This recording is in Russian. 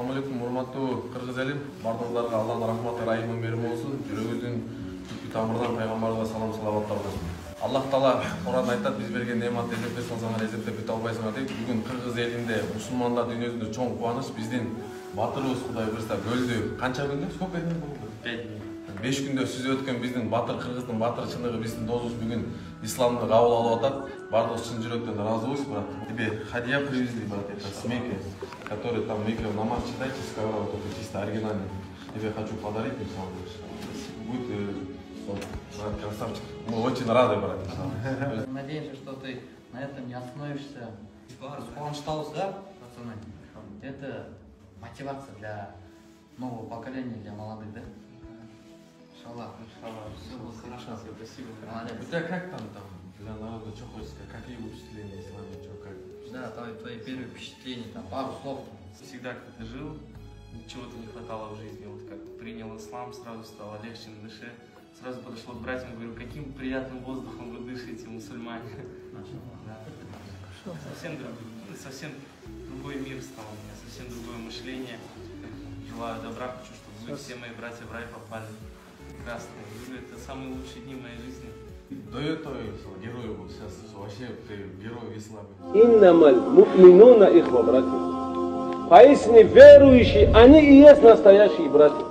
Assalamu alaikum, урматтуу кыргыз элим. Бардыгыңарга Алланын рахматы, райымы, мерими болсун. Жүрөгүбүздүн түпкү тамырынан пайгамбарыбызга салам салаваттар болсун. Аллах Таала Кур'анда айтат, биз берген неаматты эзептеп салсаңар эзептеп бүтө албайсыңар дейт. Бүгүн кыргыз элинде, мусулмандар дүйнөсүндө чоң кубаныч биздин батырыбыз Кудай буйрса Гөлдү канча күндө? Сколько дней болду? 5 дней. 5 күндө сүзүп өткөн биздин батыр кыргыздын батыр чыныгы биздин досубуз бүгүн исламды кабыл алып атат. Бардыгыбыз чын жүрөктөн ыраазыбыз, брат. Тебе хадия привезли, брат, это смеки, который там мейка намаз читайте, с ковра вот это чисто оригинальный. Тебе хочу подарить, будет брат, красавчик. Мы очень рады, брат. Надеемся, что ты на этом не остановишься. Да, пацаны? Это мотивация для нового поколения, для молодых, да? Иншаллах, все будет хорошо. Спасибо. Молодец. У тебя как там для народа, что хочется, какие впечатления ислама, что как? Да, твои первые впечатления, там пару слов. Всегда как-то жил, чего-то не хватало в жизни. Вот как принял ислам, сразу стало легче на душе. Сразу подошел к братьям, говорю, каким приятным воздухом вы дышите, мусульмане. Да. Совсем другой мир стал у меня, совсем другое мышление. Желаю добра, хочу, чтобы вы все мои братья в рай попали. Прекрасные. Это самые лучшие дни моей жизни. До этого герой был, сейчас вообще ты герой в исламе. Иннамаль му'минуна ихва, братья. Поистине верующие, они и есть настоящие братья.